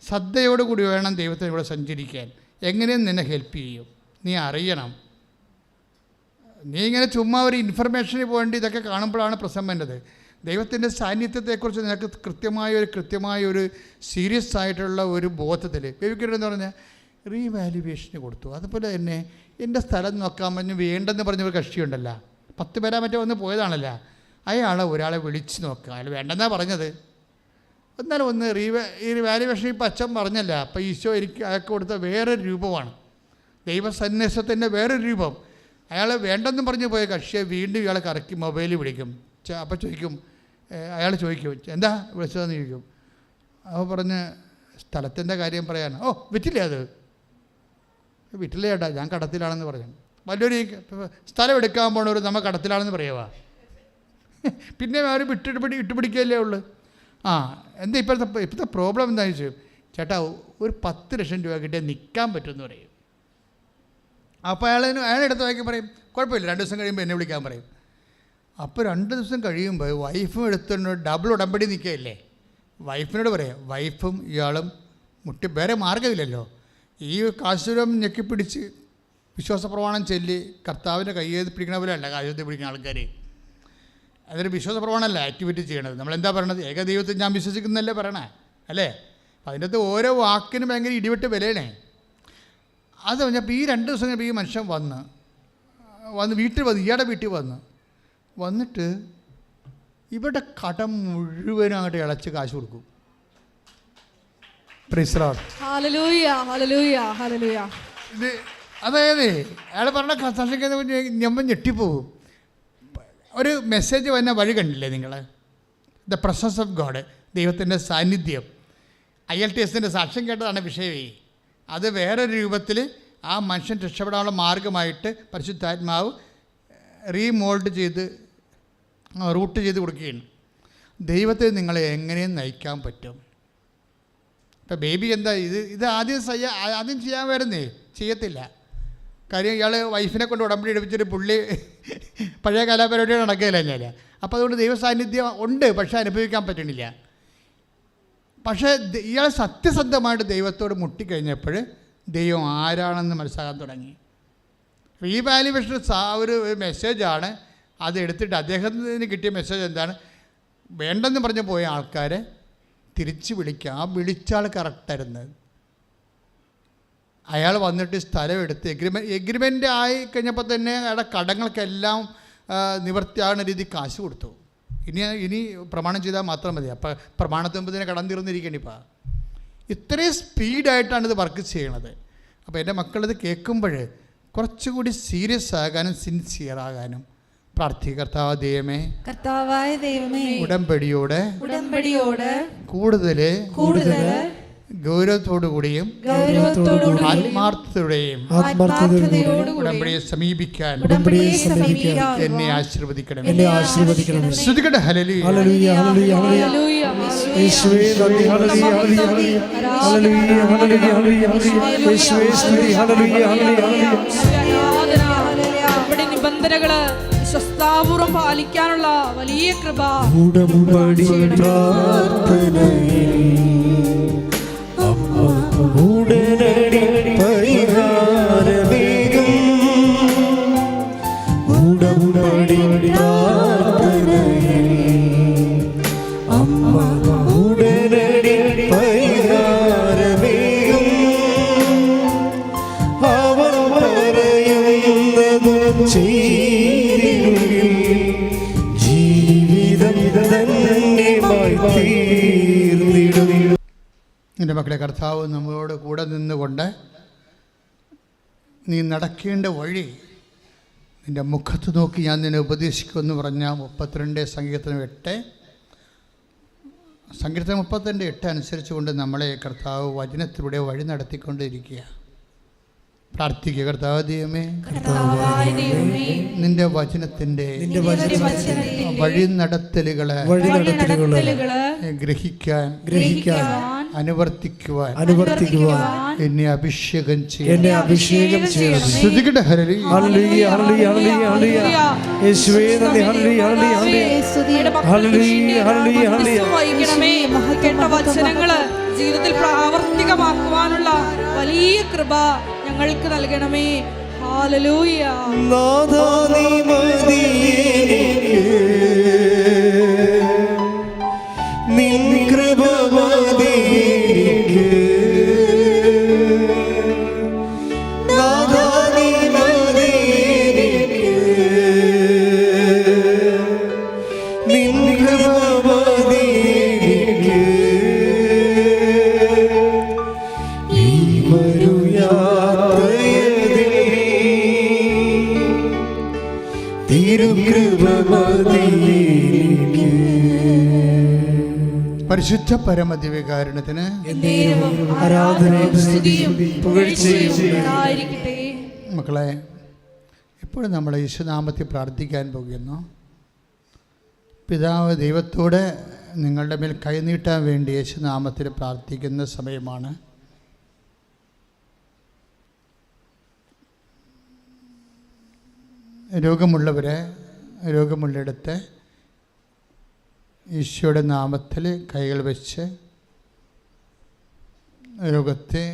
ശ്രദ്ധയോടുകൂടി വേണം ദൈവത്തിന് ഇവിടെ സഞ്ചരിക്കാൻ. എങ്ങനെയും നിന്നെ ഹെൽപ്പ് ചെയ്യും. നീ അറിയണം. നീ ഇങ്ങനെ ചുമ്മാ ഒരു ഇൻഫർമേഷന് പോകേണ്ടി ഇതൊക്കെ കാണുമ്പോഴാണ് പ്രശ്നം വേണ്ടത്. ദൈവത്തിൻ്റെ സാന്നിധ്യത്തെക്കുറിച്ച് നിനക്ക് കൃത്യമായ ഒരു സീരിയസ് ആയിട്ടുള്ള ഒരു ബോധത്തിൽ ബേബിക്കരെന്ന് പറഞ്ഞാൽ റീവാലുവേഷന് കൊടുത്തു. അതുപോലെ തന്നെ എൻ്റെ സ്ഥലം നോക്കാൻ പറഞ്ഞ് വേണ്ടെന്ന് പറഞ്ഞൊരു കക്ഷിയുണ്ടല്ലോ, 10 പേരാ മറ്റോ വന്ന് പോയതാണല്ലോ, ഒരാളെ വിളിച്ച് നോക്കുക. അയാൾ വേണ്ടെന്നാണ് പറഞ്ഞത്. എന്നാലും ഒന്ന് റീവാലുവേഷൻ ഇപ്പം അച്ഛൻ പറഞ്ഞല്ല. അപ്പം ഈശോ അയാൾക്ക് കൊടുത്ത വേറൊരു രൂപമാണ്, ദൈവസന്ദേശത്തിൻ്റെ വേറൊരു രൂപം. അയാൾ വേണ്ടെന്നും പറഞ്ഞ് പോയ കക്ഷിയെ വീണ്ടും ഇയാളെ കറക്കി മൊബൈലിൽ വിളിക്കും. അപ്പം ചോദിക്കും, അയാൾ ചോദിക്കും എന്താ വിളിച്ചതെന്ന് ചോദിക്കും. അപ്പോൾ പറഞ്ഞ് സ്ഥലത്തിൻ്റെ കാര്യം പറയാനാണ്. ഓ വിറ്റില്ലേ, അത് വിറ്റില്ല ചേട്ടാ, ഞാൻ കടത്തിലാണെന്ന് പറഞ്ഞു. വലിയൊരു സ്ഥലം എടുക്കാൻ പോണവർ നമ്മൾ കടത്തിലാണെന്ന് പറയുക. പിന്നെ അവർ ഇട്ടുപിടിക്കുകയല്ലേ ഉള്ളു. എന്താ ഇപ്പോഴത്തെ പ്രോബ്ലം എന്താണെന്ന് ചോദിച്ചു. ചേട്ടാ ഒരു 10 ലക്ഷം രൂപ കിട്ടിയാൽ നിൽക്കാൻ പറ്റുമെന്ന് പറയും. അപ്പോൾ അയാളെടുത്ത് വായിക്കാൻ പറയും, കുഴപ്പമില്ല 2 ദിവസം കഴിയുമ്പോൾ എന്നെ വിളിക്കാൻ പറയും. അപ്പോൾ 2 ദിവസം കഴിയുമ്പോൾ വൈഫും എടുത്തുകൊണ്ട് ഡബിൾ ഉടമ്പടി നിൽക്കുകയല്ലേ. വൈഫിനോട് പറയാം, വൈഫും ഇയാളും വേറെ മാർഗ്ഗമില്ലല്ലോ, ഈ കാശുരം ഞെക്കിപ്പിടിച്ച് വിശ്വാസ പ്രമാണം ചൊല്ലി കർത്താവിൻ്റെ കയ്യേത് പിടിക്കണ പോലെ അല്ല കാശുരത്തെ പിടിക്കുന്ന ആൾക്കാർ. അതൊരു വിശ്വാസ പ്രമാണമല്ല ആക്ടിവിറ്റി ചെയ്യണത്. നമ്മളെന്താ പറയണത്? ഏകദൈവത്തിൽ ഞാൻ വിശ്വസിക്കുന്നതല്ലേ പറയണേ അല്ലേ. അപ്പം അതിൻ്റെ അകത്ത് ഓരോ വാക്കിനും ഭയങ്കര ഇടിവെട്ട് വിലയണേ. അത് പറഞ്ഞപ്പോൾ ഈ 2 ദിവസം കഴിഞ്ഞപ്പോൾ ഈ മനുഷ്യൻ വന്ന് വീട്ടിൽ വന്ന് ഇയാളുടെ വീട്ടിൽ വന്നിട്ട് ഇവിടെ കടം മുഴുവനും അങ്ങോട്ട് ഇളച്ച് കാശ് കൊടുക്കും. ഇത് അതായത് അയാൾ പറഞ്ഞ കൺസൾഷൻ ഞമ്മ ഞെട്ടിപ്പോകും. ഒരു മെസ്സേജ് വന്ന വഴി കണ്ടില്ലേ നിങ്ങൾ? ദ പ്രസൻസ് ഓഫ് ഗോഡ്, ദൈവത്തിൻ്റെ സാന്നിധ്യം. IELTS സാക്ഷ്യം കേട്ടതാണ് വിഷയമേ. അത് വേറൊരു രൂപത്തിൽ ആ മനുഷ്യൻ രക്ഷപ്പെടാനുള്ള മാർഗമായിട്ട് പരിശുദ്ധാത്മാവ് റീമോൾഡ് ചെയ്ത് റൂട്ട് ചെയ്ത് കൊടുക്കുകയാണ്. ദൈവത്തെ നിങ്ങളെ എങ്ങനെയും നയിക്കാൻ പറ്റും. ഇപ്പം ബേബി എന്താ ഇത് ആദ്യം ചെയ്യാൻ വരുന്നേ ചെയ്യത്തില്ല. കാര്യം ഇയാൾ വൈഫിനെ കൊണ്ട് ഉടമ്പടി എടുപ്പിച്ചിട്ട് പുള്ളി പഴയ കലാപരിപാടികൾ നടക്കുകയില്ല ഞാൻ. അപ്പോൾ അതുകൊണ്ട് ദൈവ സാന്നിധ്യം ഉണ്ട്, പക്ഷേ അനുഭവിക്കാൻ പറ്റണില്ല. പക്ഷേ ഇയാൾ സത്യസന്ധമായിട്ട് ദൈവത്തോട് മുട്ടിക്കഴിഞ്ഞപ്പോൾ ദൈവം ആരാണെന്ന് മനസ്സിലാക്കാൻ തുടങ്ങി. റീവാലുവേഷൻ ഒരു മെസ്സേജാണ്. അത് എടുത്തിട്ട് അദ്ദേഹത്തിന് കിട്ടിയ മെസ്സേജ് എന്താണ്? വേണ്ടെന്ന് പറഞ്ഞ് പോയ ആൾക്കാരെ തിരിച്ച് വിളിക്കുക. ആ വിളിച്ചാൾ കറക്റ്റായിരുന്നു. അയാൾ വന്നിട്ട് സ്ഥലം എടുത്ത് എഗ്രിമെൻ്റ് ആയി കഴിഞ്ഞപ്പോൾ തന്നെ അയാളുടെ കടങ്ങൾക്കെല്ലാം നിവൃത്തിയാകുന്ന രീതി കാശ് കൊടുത്തു. ഇനി പ്രമാണം ചെയ്താൽ മാത്രം മതി. അപ്പോൾ പ്രമാണത്തിന് മുമ്പ് തന്നെ കടം തീർന്നിരിക്കണം. ഇപ്പോൾ ഇത്രയും സ്പീഡായിട്ടാണ് ഇത് വർക്ക് ചെയ്യണത്. അപ്പോൾ എൻ്റെ മക്കളിത് കേൾക്കുമ്പോൾ കുറച്ചുകൂടി സീരിയസ് ആകാനും സിൻസിയറാകാനും പ്രാർത്ഥിക്കുക. കർത്താവായ ദൈവമേ, ഉടമ്പടിയോട് കൂടുതൽ ഗൗരവത്തോടുകൂടിയും ആത്മാർത്ഥതയോടെയും ഉടമ്പടിയെ സമീപിക്കാൻ എന്നെ ആശീർവദിക്കണം. ശ്രുതികട്ടെ ഹല്ലേലൂയ ഹല്ലേലൂയ ഹല്ലേലൂയ യേശുവേ നന്ദി ഹല്ലേലൂയ ഹല്ലേലൂയ ഹല്ലേലൂയ ഹല്ലേലൂയ യേശുവേ സ്തുതി ഹല്ലേലൂയ ഹല്ലേലൂയ. നമ്മുടെ നിബന്ധനകള് വിശ്വസ്താപൂർവം പാലിക്കാനുള്ള വലിയ കൃപ ഉടമ്പടി പ്രാർത്ഥനയിൽ ഉടനടി പരിഹാരമേകും. ഉടമ്പടി പ്രാർത്ഥനയിൽ അമ്മ ഉടനടി പരിഹാരമേകും. അവൻ പറയുന്നത് ചെയ്തിടുകിൽ ജീവിതം ധന്യമായി തീർന്നിടും. എൻ്റെ മക്കളെ, കർത്താവ് നമ്മളോട് കൂടെ നിന്നുകൊണ്ട് നീ നടക്കേണ്ട വഴി നിൻ്റെ മുഖത്ത് നോക്കി ഞാൻ നിന്നെ ഉപദേശിക്കുമെന്ന് പറഞ്ഞാൽ 32 സങ്കീർത്തനം 8 അനുസരിച്ച് കൊണ്ട് നമ്മളെ കർത്താവ് വചനത്തിലൂടെ വഴി നടത്തിക്കൊണ്ടിരിക്കുക. പ്രാർത്ഥിക്കുക. കർത്താവ് ദൈവമേ, നിന്റെ വചനത്തിൻ്റെ വഴി നടത്തലുകളെ ഗ്രഹിക്കാൻ അനുവർത്തിക്കുവാൻ എന്നെ അഭിഷേകം ചെയ്യണം. ശ്രുതികട്ടെ ഹല്ലേലൂയ ഹല്ലേലൂയ ഹല്ലേലൂയ ഹല്ലേലൂയ യേശുവേ നന്ദി hallelujah hallelujah hallelujah hallelujah hallelujah. കേട്ട വചനങ്ങള് ജീവിതത്തിൽ പ്രാവർത്തിക വലിയ കൃപ ഞങ്ങൾക്ക് നൽകണമേ. ഹല്ലേലൂയ. നാഥാ നീ മതി എനിക്ക്, നിൻ കൃപ മതി എനിക്ക്. നാഥാ നീ മതി എനിക്ക്, നിൻ കൃപ മതി എനിക്ക്. ഈ മരുയാത്രയതിൽ തിരുകൃപ മതി എനിക്ക്. പരിശുദ്ധ പരമദിവ്യകാരുണ്യത്തിന് ആരാധനയും സ്തുതിയും പുകഴ്ചയും ഉണ്ടായിരിക്കട്ടെ. മക്കളെ, ഇപ്പോഴും നമ്മൾ യേശുനാമത്തിൽ പ്രാർത്ഥിക്കാൻ പോകുന്നു. പിതാവ് ദൈവത്തോട് നിങ്ങളുടെ മേൽ കൈനീട്ടാൻ വേണ്ടി യേശുനാമത്തിൽ പ്രാർത്ഥിക്കുന്ന സമയമാണ്. രോഗമുള്ളിടത്ത് ഈശോയുടെ നാമത്തിൽ കൈകൾ വെച്ച് രോഗത്തെ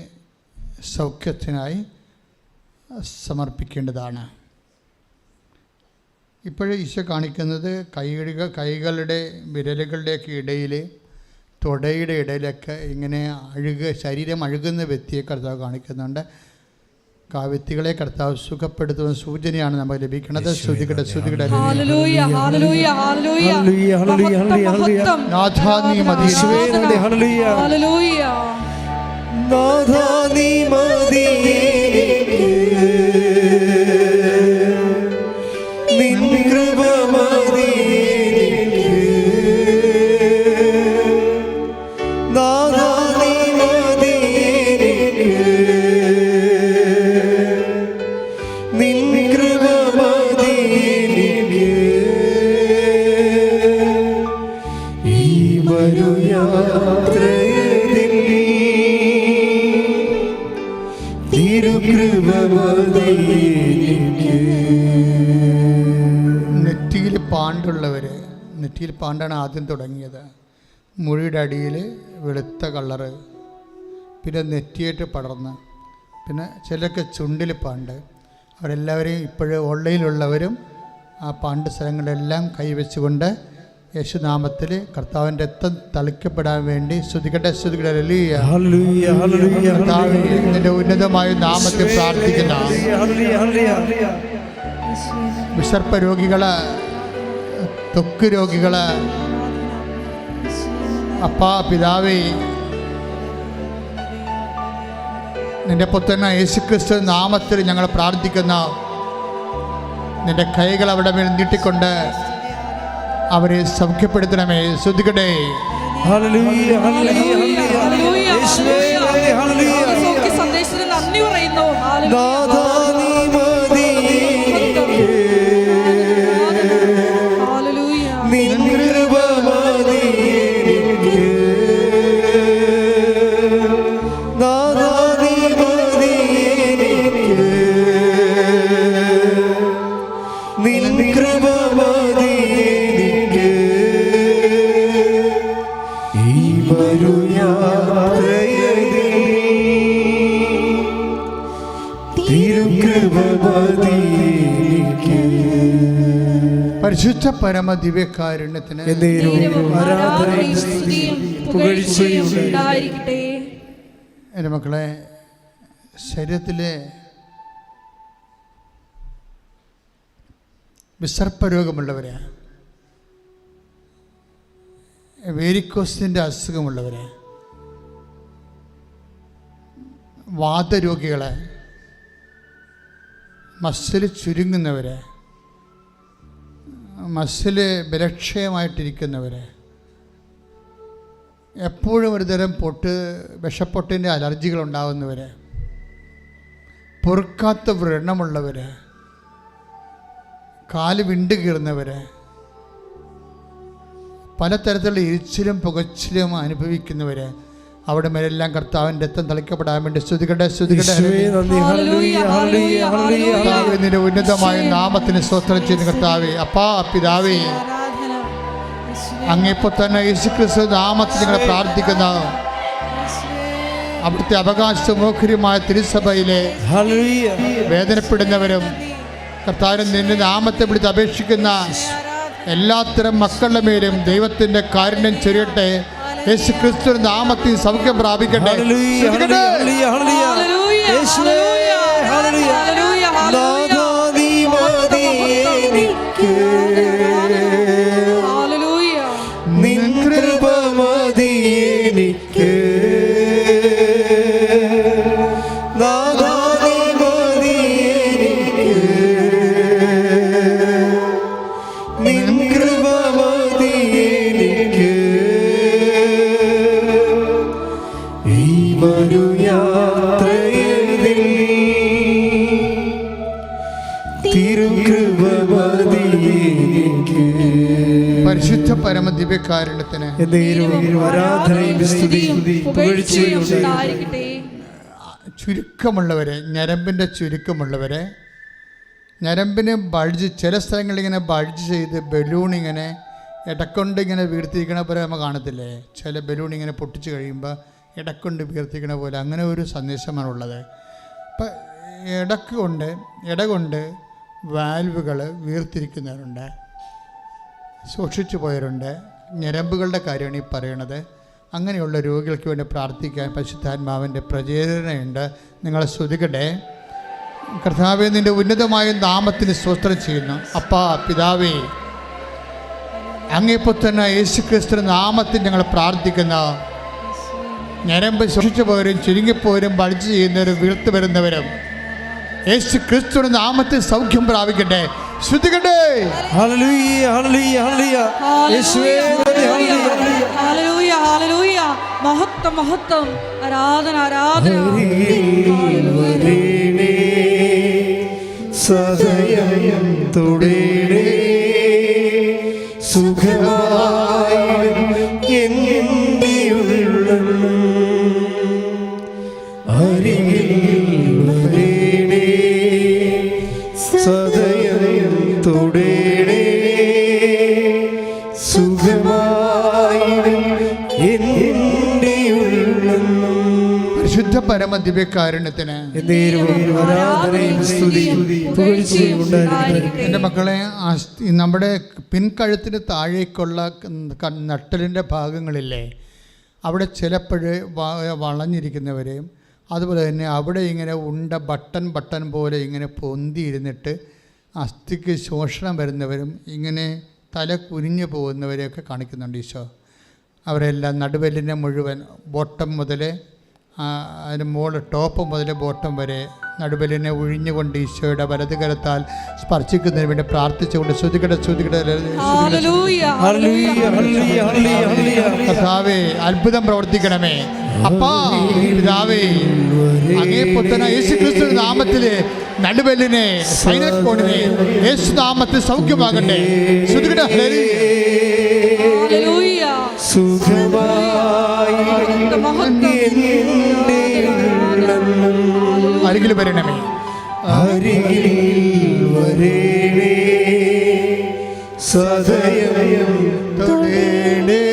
സൗഖ്യത്തിനായി സമർപ്പിക്കേണ്ടതാണ്. ഇപ്പോഴും ഈശോ കാണിക്കുന്നത് കൈകളുടെ വിരലുകളുടെയൊക്കെ ഇടയിൽ, തുടയുടെ ഇടയിലൊക്കെ ഇങ്ങനെ ശരീരം അഴുകുന്ന വ്യക്തിയെ കർത്താവ് കാണിക്കുന്നുണ്ട്. വ്യക്തികളെ കർത്താവ് സുഖപ്പെടുത്തുന്ന സൂചനയാണ് നമുക്ക് ലഭിക്കുന്നത്. ശ്രുതികടെ ഹല്ലേലൂയ, ഹല്ലേലൂയ, ഹല്ലേലൂയ. നാഥാ നീ മതി, ഹല്ലേലൂയ. നാഥാ നീ മതി എനിക്ക്, നിൻ കൃപ മതി എനിക്ക്. നാഥാ നീ മതി എനിക്ക്, നിൻ കൃപ മതി എനിക്ക്. ഈ മരുയാത്രയതിൽ തിരുകൃപ മതി എനിക്ക്. നെറ്റിയിൽ പാണ്ടാണ് ആദ്യം തുടങ്ങിയത്. മുഴിയുടെ അടിയിൽ വെളുത്ത കളറ്, പിന്നെ നെറ്റിയായിട്ട് പടർന്ന്, പിന്നെ ചിലർക്ക് ചുണ്ടിൽ പാണ്ട്. അവരെല്ലാവരെയും ഇപ്പോഴും ഓൺലൈനിലുള്ളവരും ആ പാണ്ട് സ്ഥലങ്ങളിലെല്ലാം കൈവച്ചുകൊണ്ട് യേശുനാമത്തിൽ കർത്താവിൻ്റെ രക്തം തളിക്കപ്പെടാൻ വേണ്ടി സ്തുതിക്കട്ടെ. നിന്റെ ഉന്നതമായ നാമത്തിൽ പ്രാർത്ഥിക്കുന്ന വിസർപ്പ രോഗികള്, ത്വക്ക് രോഗികള്, അപ്പാ പിതാവേ, നിന്റെ പുത്രനായ യേശുക്രിസ്തു നാമത്തിൽ ഞങ്ങൾ പ്രാർത്ഥിക്കുന്ന നിന്റെ കൈകൾ അവിടെ മേൽ നീട്ടിക്കൊണ്ട് അവരെ സൗഖ്യപ്പെടുത്തണമേ. ശ്രുതികടേ സന്ദേശത്തിന് നന്ദി പറയുന്നു. പരിശുദ്ധ പരമ ദിവ്യകാരുണ്യത്തിന് എൻ്റെ മക്കളെ, ശരീരത്തിലെ വിസർപ്പരോഗമുള്ളവരെ, വേരിക്കോസിൻ്റെ അസുഖമുള്ളവരെ, വാതരോഗികളെ, മസിൽ ചുരുങ്ങുന്നവരെ, മസിൽ ബലക്ഷയമായിട്ടിരിക്കുന്നവരെ, എപ്പോഴും ഒരു തരം വിഷപ്പൊട്ടിൻ്റെ അലർജികളുണ്ടാകുന്നവരെ, പൊറുക്കാത്ത വ്രണമുള്ളവർ, കാല് വിണ്ടു കീറുന്നവർ, പലതരത്തിലുള്ള ഇരിച്ചിലും പുകച്ചിലും അനുഭവിക്കുന്നവർ, അവിടെ മേലെല്ലാം കർത്താവിൻ്റെ രക്തം തളിക്കപ്പെടാൻ വേണ്ടി സ്തുതിക്കട്ടെ. നിന്റെ ഉന്നതമായ നാമത്തിന് സ്തോത്രം ചെയ്യുന്ന കർത്താവേ, അപ്പാ പിതാവേ, അങ്ങിപ്പോൾ തന്നെ യേശുക്രിസ്തു നാമത്തിൽ ഞങ്ങൾ പ്രാർത്ഥിക്കുന്ന അവിടുത്തെ അവകാശമോഹര്യമായ തിരുസഭയിലെ ഹല്ലേലൂയ വേദനപ്പെടുന്നവരും കർത്താവിനെ നിന്റെ നാമത്തെ വിളിച്ച് അപേക്ഷിക്കുന്ന എല്ലാത്തരം മക്കളുടെ മേലും ദൈവത്തിൻ്റെ കാരുണ്യം ചൊരിയട്ടെ. യേശു ക്രിസ്തു നാമത്തിൽ സൗഖ്യം പ്രാപിക്കട്ടെ. ഹല്ലേലൂയ ഹല്ലേലൂയ ഹല്ലേലൂയ യേശുവേ ഹല്ലേലൂയ നാഥാ നീ മതി എനിക്ക് നിൻ കൃപ മതി എനിക്ക് നാഥാ നീ മതി എനിക്ക് നിൻ കൃപ മതി എനിക്ക് ഈ മരുയാത്രയിൽ തിരുകൃപ മതി എനിക്ക്. പരിശുദ്ധ പരമ ദിവ്യകാരുണ്യത്തിന് ആരാധനയും സ്തുതിയും പുകഴ്ചയും ഉണ്ടായിരിക്കട്ടെ. ചുരുക്കമുള്ളവരെ, ഞരമ്പിൻ്റെ ചുരുക്കമുള്ളവരെ, ഞരമ്പിന് ബൾജ് ചില സ്ഥലങ്ങളിൽ ഇങ്ങനെ ബൾജ് ചെയ്ത് ബലൂൺ ഇങ്ങനെ ഇടക്കൊണ്ട് ഇങ്ങനെ വീർത്തിരിക്കണ പോലെ നമ്മൾ കാണത്തില്ലേ? ചില ബലൂൺ ഇങ്ങനെ പൊട്ടിച്ച് കഴിയുമ്പോൾ ഇടക്കൊണ്ട് വീർത്തിരിക്കണ പോലെ അങ്ങനെ ഒരു സന്ദേശമാണുള്ളത്. ഇപ്പം ഇടകൊണ്ട് വാൽവുകൾ വീർത്തിരിക്കുന്നവരുണ്ട്, സൂക്ഷിച്ചു പോയവരുണ്ട്. ഞരമ്പുകളുടെ കാര്യമാണ് ഈ പറയണത്. അങ്ങനെയുള്ള രോഗികൾക്ക് വേണ്ടി പ്രാർത്ഥിക്കാൻ പരിശുദ്ധാത്മാവിൻ്റെ പ്രചേരണയുണ്ട്. നിങ്ങളെ സ്തുതിക്കട്ടെ. കർത്താവേ, നിൻ്റെ ഉന്നതമായ നാമത്തിന് സ്തോത്രം ചെയ്യുന്നു. അപ്പാ പിതാവേ, അങ്ങേപ്പുത്രനായ യേശുക്രിസ്തുവിന്റെ നാമത്തിൽ ഞങ്ങൾ പ്രാർത്ഥിക്കുന്ന ഞരമ്പ് സൂക്ഷിച്ചു പോയവരും ചുരുങ്ങിപ്പോയവരും ബൾജ് ചെയ്യുന്നവരും വീർത്തു വരുന്നവരും യേശു ക്രിസ്തുവിന്റെ നാമത്തിൽ സൗഖ്യം പ്രാപിക്കട്ടെ. ശ്രുതിക്കട്ടെ. ഹല്ലേലൂയ ഹല്ലേലൂയ ഹല്ലേലൂയ യേശുവേ ഹല്ലേലൂയ ഹല്ലേലൂയ മഹത്വം മഹത്വം ആരാധന ആരാധന. സദയം തുടേണേ സുഖമായി എൻ്റെ ഉള്ളം അരികിൽ വരേണേ സദയം തുടേണേ സുഖമായി എൻ്റെ ഉള്ളം. പരിശുദ്ധ പരമ ദിവ്യകാരുണ്യത്തിന് എൻ്റെ മക്കളെ, നമ്മുടെ പിൻകഴുത്തിന് താഴേക്കുള്ള നട്ടലിൻ്റെ ഭാഗങ്ങളില്ലേ, അവിടെ ചിലപ്പോൾ വളഞ്ഞിരിക്കുന്നവരെയും അതുപോലെ തന്നെ അവിടെ ഇങ്ങനെ ബട്ടൺ പോലെ ഇങ്ങനെ പൊന്തിയിരുന്നിട്ട് അസ്ഥിക്ക് ശോഷണം വരുന്നവരും ഇങ്ങനെ തല കുനിഞ്ഞു പോകുന്നവരെയൊക്കെ കാണിക്കുന്നുണ്ട് ഈശോ. അവരെല്ലാം നടുവെല്ലിനെ മുഴുവൻ ബോട്ടം മുതൽ അതിന് മുകളിൽ ടോപ്പ് മുതൽ ബോട്ടം വരെ നടുവെല്ലിനെ ഒഴിഞ്ഞുകൊണ്ട് ഈശോയുടെ വലത് കരത്താൽ സ്പർശിക്കുന്നതിന് വേണ്ടി പ്രാർത്ഥിച്ചുകൊണ്ട് കർത്താവേ, അത്ഭുതം പ്രവർത്തിക്കണമേ. അപ്പാ പിതാവേ, അങ്ങേ പുത്രനായ യേശുക്രിസ്തുവിന്റെ നാമത്തില് നടുവെല്ലിനെ സൈനസ് കോണിനെ യേശു നാമത്തിൽ സൗഖ്യമാകട്ടെ. അരികിൽ വരണമേ, അരികിൽ വരേണേ സദയം തുടേണേ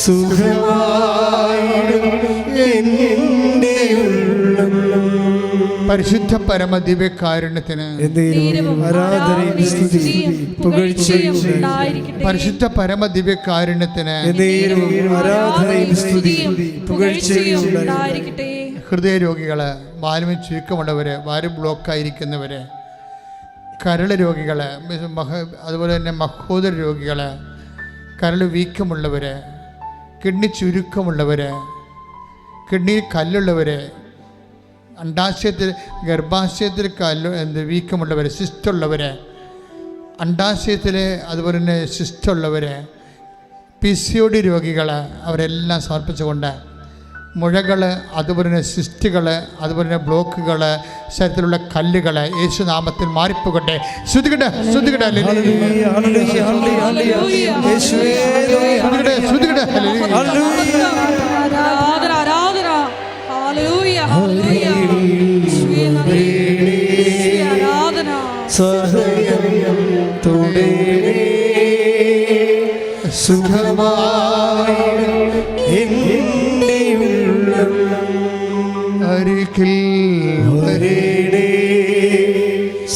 സുഖമായിടും എൻ്റെ ഉള്ളം. പരിശുദ്ധ പരമ ദിവ്യകാരുണ്യത്തിന് പരിശുദ്ധ പരമ ദിവ്യകാരുണ്യത്തിന് ഹൃദയരോഗികൾ, വാൽവിന് ചുരുക്കമുള്ളവർ, വാല് ബ്ലോക്കായിരിക്കുന്നവർ, കരൾ രോഗികൾ, അതുപോലെ തന്നെ മഹോദര രോഗികൾ, കരൾ വീക്കമുള്ളവർ, കിഡ്നി ചുരുക്കമുള്ളവർ, കിഡ്നിയിൽ കല്ലുള്ളവർ, ഗർഭാശയത്തിൽ വീക്കമുള്ളവർ, സിസ്റ്റുള്ളവർ, അണ്ടാശയത്തിൽ അതുപോലെ തന്നെ സിസ്റ്റുള്ളവർ, PCOD രോഗികൾ, അവരെല്ലാം സമർപ്പിച്ചുകൊണ്ട് മുഴകൾ, അതുപോലെ തന്നെ സിസ്റ്റുകൾ, അതുപോലെ തന്നെ ബ്ലോക്കുകൾ, ശരീരത്തിലുള്ള കല്ലുകൾ യേശുനാമത്തിൽ മാറിപ്പോകട്ടെ. ശ്രുതികട്ടെ ശ്രുതികട്ടെ ശ്രുതികട്ടെ. സുഖമായി എൻ്റെ ഉള്ളം അരികിൽ വരേണേ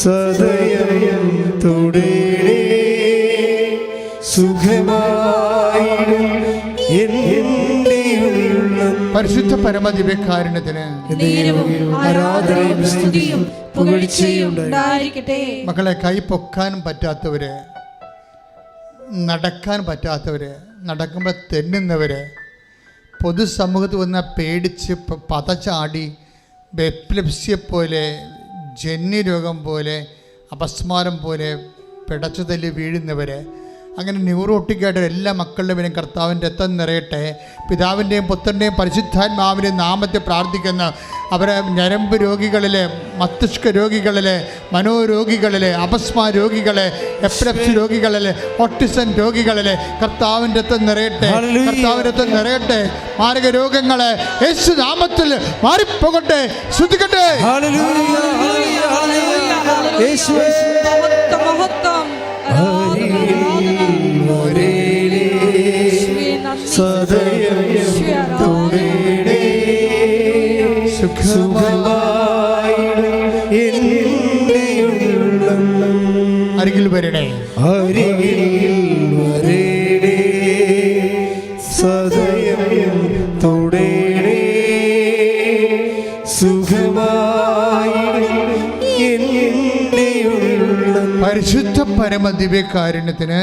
സദയം തുടരേ സുഖമായിടും എൻ്റെ ഉള്ളം. പരിശുദ്ധ പരമദിവ്യകാരുണ്യത്തിന് ആരാധനയും സ്തുതിയും പുകഴ്ചയും ഉണ്ടായിരിക്കട്ടെ. മക്കളെ, കൈ പൊക്കാനും പറ്റാത്തവര്, നടക്കാൻ പറ്റാത്തവര്, നടക്കുമ്പോൾ തെന്നുന്നവര്, പൊതുസമൂഹത്തിൽ വന്ന പേടിച്ച് പതച്ചാടി എപ്പിലെപ്സിയെ പോലെ, ജന്യരോഗം പോലെ, അപസ്മാരം പോലെ പിടച്ചു തല്ലി വീഴുന്നവർ, അങ്ങനെ ന്യൂറോട്ടിക്കായിട്ട് എല്ലാ മക്കളുടെ പേരും കർത്താവിൻ്റെ രക്തം നിറയട്ടെ. പിതാവിൻ്റെയും പുത്രൻ്റെയും പരിശുദ്ധാത്മാവിൻ്റെയും നാമത്തെ പ്രാർത്ഥിക്കുന്ന അവരെ ഞരമ്പ് രോഗികളിലെ, മസ്തിഷ്ക രോഗികളിലെ, മനോരോഗികളിലെ, അപസ്മാ രോഗികളെ, എപ്പിലെപ്സി രോഗികളിലെ, ഓട്ടിസം രോഗികളിലെ കർത്താവിൻ്റെ രക്തം നിറയട്ടെ. കർത്താവിൻ്റെ രക്തം നിറയട്ടെ. മാരക രോഗങ്ങളെ യേശു നാമത്തിൽ മാറിപ്പോകട്ടെ. ശ്രുതിക്കട്ടെ. അരികിൽ വരണേ, അരികിൽ വരേണേ സദയം തുടരേ സുഖമായിടും എൻ്റെ ഉള്ളം. പരിശുദ്ധ പരമദിവ്യകാരുണ്യത്തിന്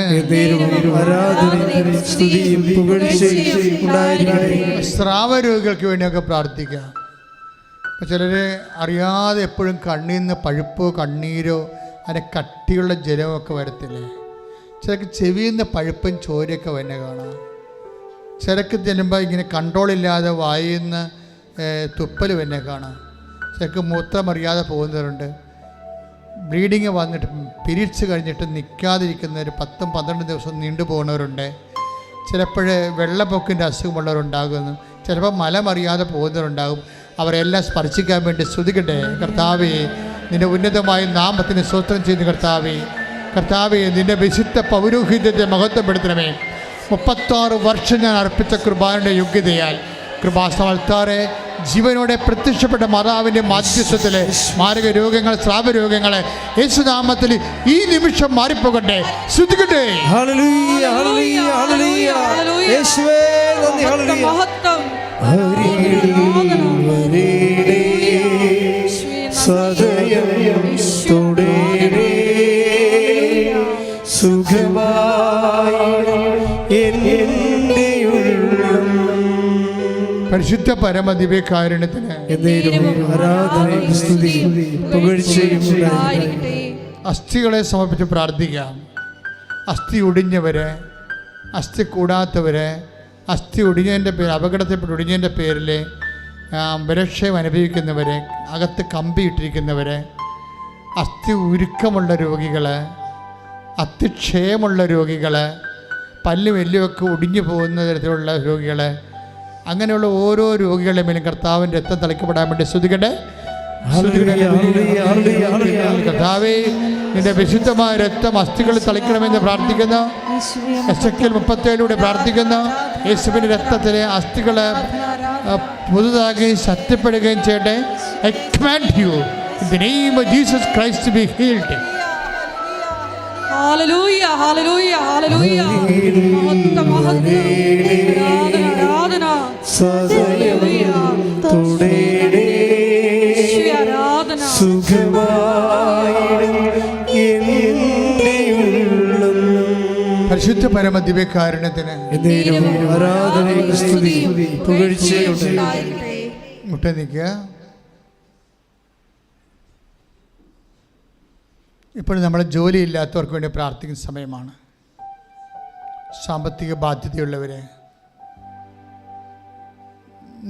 ആരാധനയും സ്തുതിയും പുകഴ്ചയും ഉണ്ടായിരിക്കട്ടെ. സ്രാവരോഗികൾക്ക് വേണ്ടിയൊക്കെ പ്രാർത്ഥിക്കാം. ചിലർ അറിയാതെ എപ്പോഴും കണ്ണിൽ നിന്ന് പഴുപ്പോ കണ്ണീരോ അതിൻ്റെ കട്ടിയുള്ള ജലമൊക്കെ വരത്തില്ലേ. ചിലർക്ക് ചെവിയിൽ നിന്ന് പഴുപ്പും ചോരയൊക്കെ വന്നെ കാണാം. ചിലർക്ക് ചെല്ലുമ്പോൾ ഇങ്ങനെ കൺട്രോളില്ലാതെ വായിൽ നിന്ന് തുപ്പൽ വന്നെ കാണാം. ചിലർക്ക് മൂത്രമറിയാതെ പോകുന്നവരുണ്ട്. ബ്ലീഡിങ് വന്നിട്ട് പീരീഡ്സ് കഴിഞ്ഞിട്ട് നിൽക്കാതിരിക്കുന്നവർ 10-12 ദിവസം നീണ്ടു പോകുന്നവരുണ്ട്. ചിലപ്പോൾ വെള്ളപ്പൊക്കിൻ്റെ അസുഖമുള്ളവരുണ്ടാകുന്നു. ചിലപ്പോൾ മലമറിയാതെ പോകുന്നവരുണ്ടാകും. അവരെല്ലാം സ്പർശിക്കാൻ വേണ്ടി സ്തുതിക്കട്ടെ. കർത്താവേ, നിൻ്റെ ഉന്നതമായ നാമത്തിന് സ്തോത്രം ചെയ്യുന്ന കർത്താവേ, കർത്താവേ, നിൻ്റെ വിശുദ്ധ പൗരോഹിത്യത്തെ മഹത്വപ്പെടുത്തണമേ. 36 വർഷം ഞാൻ അർപ്പിച്ച കൃപാന്റെ യോഗ്യതയാൽ കൃപാസമർത്താറെ ജീവനോടെ പ്രത്യക്ഷപ്പെട്ട മാതാവിൻ്റെ മാധ്യസ്ഥത്തിലെ മാരക രോഗങ്ങൾ, സ്രാവരോഗങ്ങളെ യേശുനാമത്തിൽ ഈ നിമിഷം മാറിപ്പോകട്ടെ. ശ്രുതിക്കട്ടെ. Hallelujah, hallelujah, hallelujah. യേശുവേ നന്ദി. ഹല്ലേലൂയ. അരികിൽ വരേണേ സദയം തുടരേ സുഖമായിടും എൻ്റെ ഉള്ളം. പരിശുദ്ധ പരമദിവ്യകാരുണ്യത്തിന് ആരാധനയും സ്തുതിയും പുകഴ്ചയും ഉണ്ടായിരിക്കട്ടെ. അസ്ഥികളെ സമർപ്പിച്ച് പ്രാർത്ഥിക്കാം. അസ്ഥി ഒടിഞ്ഞവരെ, അസ്ഥി കൂടാത്തവരെ, അസ്ഥി ഒടിഞ്ഞതിൻ്റെ പേര്, അപകടത്തിൽപ്പെട്ട് ഒടിഞ്ഞതിൻ്റെ പേരിൽ വിരക്ഷയം അനുഭവിക്കുന്നവരെ, അകത്ത് കമ്പിയിട്ടിരിക്കുന്നവരെ, അസ്ഥി ഉരുക്കമുള്ള രോഗികൾ, അസ്ഥിക്ഷയമുള്ള രോഗികൾ, പല്ലും എല്ലുമൊക്കെ ഒടിഞ്ഞു പോകുന്ന തരത്തിലുള്ള രോഗികൾ, അങ്ങനെയുള്ള ഓരോ രോഗികളുടെ മേലും കർത്താവിൻ്റെ രക്തം തളിക്കപ്പെടാൻ വേണ്ടി സ്തുതിക്കട്ടെ. കർത്താവേ, നിന്റെ വിശുദ്ധമായ രക്തം അസ്ഥികളിൽ തളിക്കണമെന്ന് പ്രാർത്ഥിക്കുന്നു. എസെക്കിയേൽ 37 പ്രാർത്ഥിക്കുന്നു. യേശുവിൻ്റെ രക്തത്തിലെ അസ്ഥികളെ പുതുതാകുകയും ശക്തിപ്പെടുകയും ചെയ്യട്ടെ. I command you in the name of Jesus Christ to be healed. Hallelujah, hallelujah, hallelujah. ആരാധന, സദയം തുടരേ സുഖമായിടും എൻ്റെ ഉള്ളം. പരിശുദ്ധ പരമദിവ്യകാരുണ്യത്തിന് ആരാധനയും സ്തുതിയും പുകഴ്ചയും ഉണ്ടായിരിക്കട്ടെ. മുട്ട നിൽക്കുക. ഇപ്പോൾ നമ്മൾ ജോലിയില്ലാത്തവർക്ക് വേണ്ടി പ്രാർത്ഥിക്കുന്ന സമയമാണ്. സാമ്പത്തിക ബാധ്യതയുള്ളവരെ,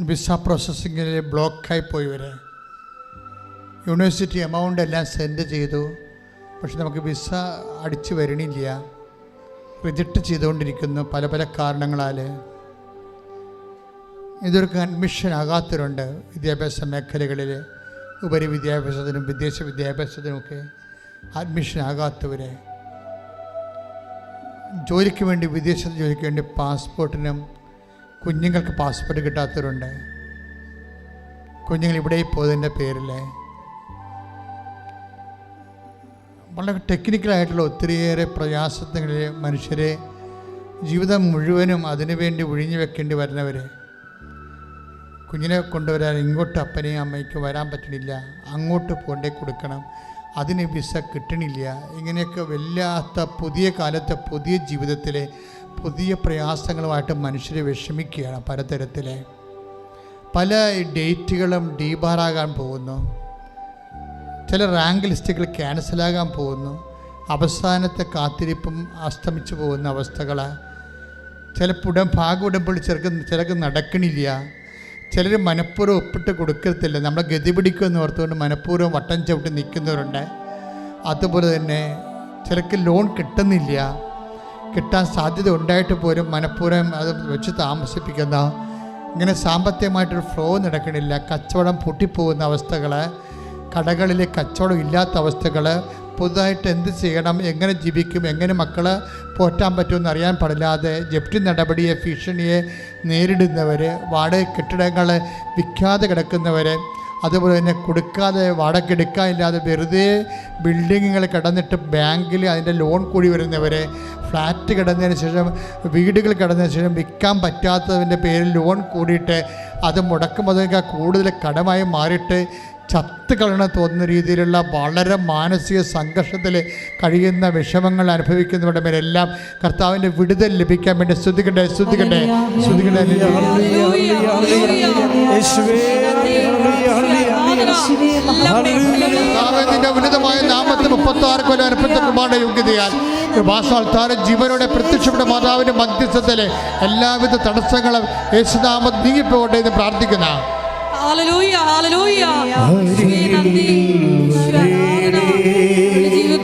വിസ പ്രോസസ്സിങ്ങിൽ ബ്ലോക്കായി പോയവരെ, യൂണിവേഴ്സിറ്റി എമൗണ്ട് എല്ലാം സെൻഡ് ചെയ്തു, പക്ഷെ നമുക്ക് വിസ അടിച്ചു വരണില്ല, റിജക്റ്റ് ചെയ്തുകൊണ്ടിരിക്കുന്നു പല പല കാരണങ്ങളാൽ. ഇതൊരു അഡ്മിഷൻ ആകാത്തവരുണ്ട്. വിദ്യാഭ്യാസ മേഖലകളിൽ ഉപരി വിദ്യാഭ്യാസത്തിനും വിദേശ വിദ്യാഭ്യാസത്തിനുമൊക്കെ അഡ്മിഷൻ ആകാത്തവരെ, ജോലിക്ക് വേണ്ടി, വിദേശത്ത് ജോലിക്ക് വേണ്ടി പാസ്പോർട്ടിനും കുഞ്ഞുങ്ങൾക്ക് പാസ്പോർട്ട് കിട്ടാത്തവരുണ്ട്. കുഞ്ഞുങ്ങൾ ഇവിടെ പോയതിൻ്റെ പേരിൽ വളരെ ടെക്നിക്കലായിട്ടുള്ള ഒത്തിരിയേറെ പ്രയാസങ്ങളിൽ മനുഷ്യരെ ജീവിതം മുഴുവനും അതിനുവേണ്ടി ഒഴിഞ്ഞു വെക്കേണ്ടി വരുന്നവർ, കുഞ്ഞിനെ കൊണ്ടുവരാൻ ഇങ്ങോട്ട് അപ്പനെയും അമ്മയ്ക്കും വരാൻ പറ്റണില്ല, അങ്ങോട്ട് കൊണ്ടേ കൊടുക്കണം, അതിന് വിസ കിട്ടണില്ല, ഇങ്ങനെയൊക്കെ വല്ലാത്ത പുതിയ കാലത്തെ പുതിയ ജീവിതത്തിലെ പുതിയ പ്രയാസങ്ങളുമായിട്ട് മനുഷ്യർ വിഷമിക്കുകയാണ്. പലതരത്തിൽ പല ഡേറ്റുകളും ഡീബാറാകാൻ പോകുന്നു, ചില റാങ്ക് ലിസ്റ്റുകൾ ക്യാൻസലാകാൻ പോകുന്നു, അവസാനത്തെ കാത്തിരിപ്പും അസ്തമിച്ചു പോകുന്ന അവസ്ഥകൾ, ചില ഭാഗുടമ്പോൾ ചിലർക്ക് നടക്കണില്ല, ചിലർ മനഃപൂർവ്വം ഒപ്പിട്ട് കൊടുക്കത്തില്ല, നമ്മളെ ഗതി പിടിക്കുമെന്ന് ഓർത്തുകൊണ്ട് മനഃപൂർവ്വം വട്ടം ചവിട്ടി നിൽക്കുന്നവരുണ്ട്. അതുപോലെ തന്നെ ചിലർക്ക് ലോൺ കിട്ടുന്നില്ല, കിട്ടാൻ സാധ്യത ഉണ്ടായിട്ട് പോലും മനഃപൂർവ്വം അത് വെച്ച് താമസിപ്പിക്കുന്ന, ഇങ്ങനെ സാമ്പത്തികമായിട്ടൊരു ഫ്ലോ നടക്കണില്ല, കച്ചവടം പൊട്ടിപ്പോകുന്ന അവസ്ഥകൾ, കടകളിൽ കച്ചവടം ഇല്ലാത്ത അവസ്ഥകൾ, പുതുതായിട്ട് എന്ത് ചെയ്യണം, എങ്ങനെ ജീവിക്കും, എങ്ങനെ മക്കളെ പോറ്റാൻ പറ്റുമെന്ന് അറിയാൻ പാടില്ലാതെ ജപ്തി നടപടിയെ ഭീഷണിയെ നേരിടുന്നവർ, വാടക കെട്ടിടങ്ങൾ വിൽക്കാതെ കിടക്കുന്നവർ, അതുപോലെ തന്നെ കൊടുക്കാതെ വാടക എടുക്കാനില്ലാതെ വെറുതെ ബിൽഡിങ്ങുകൾ കിടന്നിട്ട് ബാങ്കിൽ അതിൻ്റെ ലോൺ കൂടി വരുന്നവർ, ഫ്ലാറ്റ് കിടന്നതിന് ശേഷം വീടുകൾ കിടന്നതിന് ശേഷം വിൽക്കാൻ പറ്റാത്തതിൻ്റെ പേരിൽ ലോൺ കൂടിയിട്ട് അത് മുടക്കുമ്പോൾ കൂടുതൽ കടമായി മാറിയിട്ട് ചത്ത് കളയണ തോന്നുന്ന രീതിയിലുള്ള വളരെ മാനസിക സംഘർഷത്തിൽ കഴിയുന്ന വിഷമങ്ങൾ അനുഭവിക്കുന്നവരുടെ മേലെല്ലാം കർത്താവിൻ്റെ വിടുതൽ ലഭിക്കാൻ വേണ്ടി സ്തുതിക്കട്ടെ. നിന്റെ ഉന്നതമായ നാമത്തിൽ 36 കൊല്ലം അനുഭവത്തെ കുമാരന്റെ യോഗ്യതയാൽ വാസാൽത്താരം ജീവനോടെ പ്രത്യക്ഷപ്പെട്ട മാതാവിൻ്റെ മധ്യസ്ഥത്തിലെ എല്ലാവിധ തടസ്സങ്ങളും യേശുനാമം നീങ്ങിപ്പോകട്ടെ എന്ന് പ്രാർത്ഥിക്കുന്ന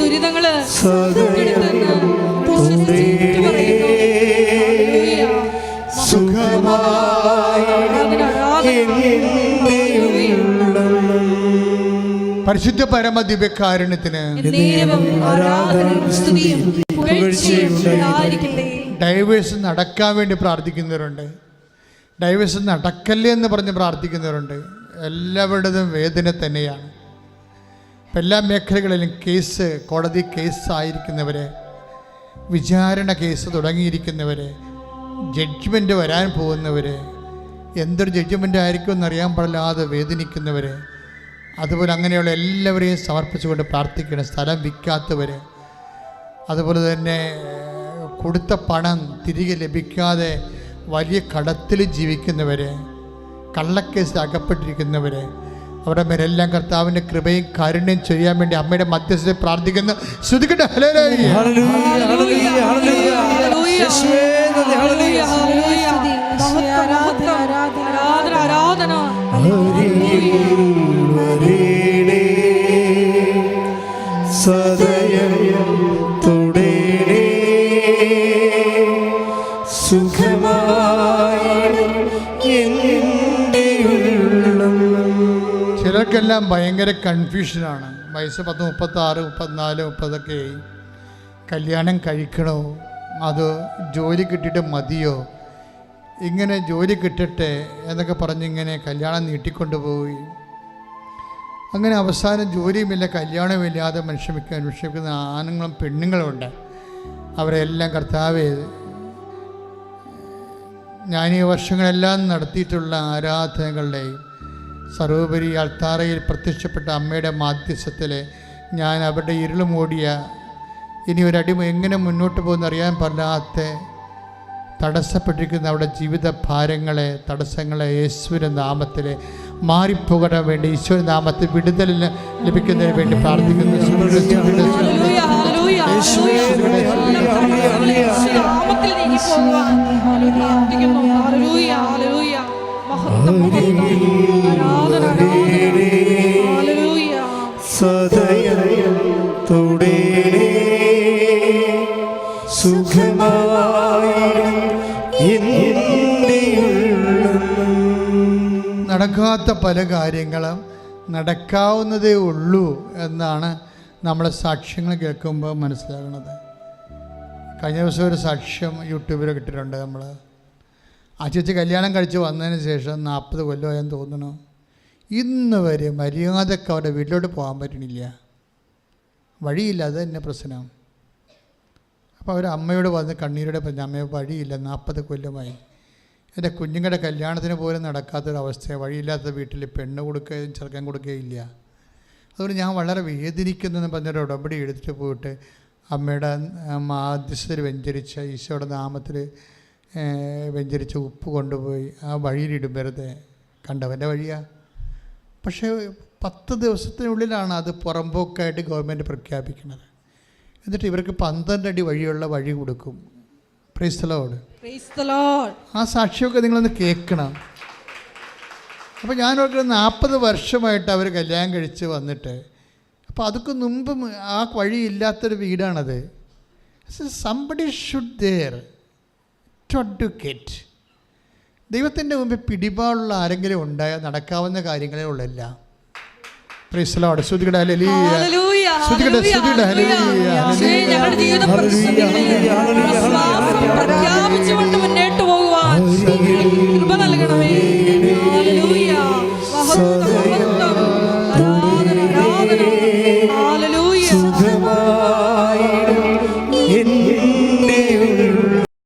ദുരിതങ്ങള് പരിശുദ്ധ പരമ ദിവ്യകാരുണ്യത്തിന് ഡൈവേഴ്സ് നടക്കാൻ വേണ്ടി പ്രാർത്ഥിക്കുന്നവരുണ്ട്, ഡൈവേഴ്സ് നടക്കല്ലേ എന്ന് പറഞ്ഞ് പ്രാർത്ഥിക്കുന്നവരുണ്ട്. എല്ലാവരുടേതും വേദന തന്നെയാണ്. ഇപ്പം എല്ലാ മേഖലകളിലും കേസ്, കോടതി കേസായിരിക്കുന്നവരെ, വിചാരണ കേസ് തുടങ്ങിയിരിക്കുന്നവർ, ജഡ്ജ്മെൻറ്റ് വരാൻ പോകുന്നവർ, എന്തൊരു ജഡ്ജ്മെൻ്റ് ആയിരിക്കും എന്നറിയാൻ പാടില്ലാതെ വേദനിക്കുന്നവർ, അതുപോലെ അങ്ങനെയുള്ള എല്ലാവരെയും സമർപ്പിച്ചുകൊണ്ട് പ്രാർത്ഥിക്കണം. സ്ഥലം വിൽക്കാത്തവർ, അതുപോലെ തന്നെ കൊടുത്ത പണം തിരികെ ലഭിക്കാതെ വലിയ കടത്തിൽ ജീവിക്കുന്നവർ, കള്ളക്കേസിൽ അകപ്പെട്ടിരിക്കുന്നവർ, അവരുടെ മേലെല്ലാം കർത്താവിൻ്റെ കൃപയും കാരുണ്യം ചെയ്യാൻ വേണ്ടി അമ്മയുടെ മധ്യസ്ഥതയിൽ പ്രാർത്ഥിക്കുന്നു. ശ്രുതിക്കട്ടെ. ചിലർക്കെല്ലാം ഭയങ്കര കൺഫ്യൂഷനാണ്. വയസ്സ് 10, 36, 34, 30 കല്യാണം കഴിക്കണോ, അത് ജോലി കിട്ടിയിട്ട് മതിയോ, ഇങ്ങനെ ജോലി കിട്ടട്ടെ എന്നൊക്കെ പറഞ്ഞിങ്ങനെ കല്യാണം നീട്ടിക്കൊണ്ടുപോയി, അങ്ങനെ അവസാനം ജോലിയുമില്ല കല്യാണമില്ലാതെ അന്വേഷിക്കുന്ന ആണുങ്ങളും പെണ്ണുങ്ങളുമുണ്ട്. അവരെല്ലാം കർത്താവേ, ഞാൻ ഈ വർഷങ്ങളെല്ലാം നടത്തിയിട്ടുള്ള ആരാധനകളുടെയും സർവോപരി അൾത്താരയിൽ പ്രത്യക്ഷപ്പെട്ട അമ്മയുടെ മാധ്യസ്ഥത്തിൽ ഞാൻ അവരുടെ ഇരുൾ മൂടിയ ഇനി ഒരടിമ എങ്ങനെ മുന്നോട്ട് പോകുന്ന അറിയാൻ പാടില്ലാത്ത തടസ്സപ്പെട്ടിരിക്കുന്ന അവരുടെ ജീവിത ഭാരങ്ങളെ, തടസ്സങ്ങളെ യേശുവിൻ്റെ നാമത്തിൽ മാറിപ്പോകാൻ വേണ്ടി ഈശോയുടെ നാമത്തിൽ വിടുതൽ ലഭിക്കുന്നതിന് വേണ്ടി പ്രാർത്ഥിക്കുന്നു. നടക്കാത്ത പല കാര്യങ്ങളും നടക്കാവുന്നതേ ഉള്ളൂ എന്നാണ് നമ്മളെ സാക്ഷ്യങ്ങൾ കേൾക്കുമ്പോൾ മനസ്സിലാകുന്നത്. കഴിഞ്ഞ ദിവസം ഒരു സാക്ഷ്യം യൂട്യൂബിൽ കിട്ടിയിട്ടുണ്ട്. നമ്മൾ ആ ചേച്ചി കല്യാണം കഴിച്ച് വന്നതിന് ശേഷം 40 കൊല്ലമായെന്ന് തോന്നുന്നു. ഇന്ന് വരെ മര്യാദക്ക് അവരുടെ വീട്ടിലോട്ട് പോകാൻ പറ്റണില്ല. വഴിയില്ല, അത് തന്നെ പ്രശ്നം. അപ്പോൾ അവർ അമ്മയോട് വന്ന് കണ്ണീരോടെ പറഞ്ഞു, അമ്മയെ വഴിയില്ല, 40 കൊല്ലമായി എൻ്റെ കുഞ്ഞുങ്ങളുടെ കല്യാണത്തിന് പോലും നടക്കാത്തൊരവസ്ഥയാണ്. വഴിയില്ലാത്ത വീട്ടിൽ പെണ്ണ് കൊടുക്കുകയും ചെറുക്കൻ കൊടുക്കുകയില്ല. അതുകൊണ്ട് ഞാൻ വളരെ വേദനിക്കുന്നെന്ന് പറഞ്ഞൊരു ഉടമ്പടി എടുത്തിട്ട് പോയിട്ട് അമ്മയുടെ മാധ്യസ്ഥയിൽ വെഞ്ചരിച്ച ഈശോയുടെ നാമത്തിൽ വെഞ്ചരിച്ച ഉപ്പ് കൊണ്ടുപോയി ആ വഴിയിലിടും. വെറുതെ കണ്ടവൻ്റെ വഴിയാണ്. പക്ഷേ 10 ദിവസത്തിനുള്ളിലാണ് അത് പുറമ്പോക്കായിട്ട് ഗവൺമെൻറ് പ്രഖ്യാപിക്കുന്നത്. എന്നിട്ട് ഇവർക്ക് 12 അടി വഴിയുള്ള വഴി കൊടുക്കും. Price the Lord. ആ സാക്ഷിയൊക്കെ നിങ്ങളൊന്ന് കേൾക്കണം. അപ്പോൾ ഞാൻ ഓർക്കുന്നത് 40 വർഷമായിട്ട് അവർ കല്യാണം കഴിച്ച് വന്നിട്ട്, അപ്പോൾ അതൊക്കെ മുമ്പ് ആ വഴിയില്ലാത്തൊരു വീടാണത്. Somebody should there to advocate. ദൈവത്തിൻ്റെ മുമ്പിൽ പിടിപാടുള്ള ആരെങ്കിലും ഉണ്ടായാൽ നടക്കാവുന്ന കാര്യങ്ങളേ ഉള്ളല്ല. Praise the Lord. സ്തുതിക്കട്ടെ, ഹല്ലേലൂയ. സ്തുതിക്കട്ടെ, സ്തുതിക്കട്ടെ, ഹല്ലേലൂയ. ഞങ്ങളുടെ ജീവിത പ്രതിസന്ധികളിൽ വിശ്വാസം പ്രഖ്യാപിച്ചുകൊണ്ട് മുന്നോട്ട് പോകുവാൻ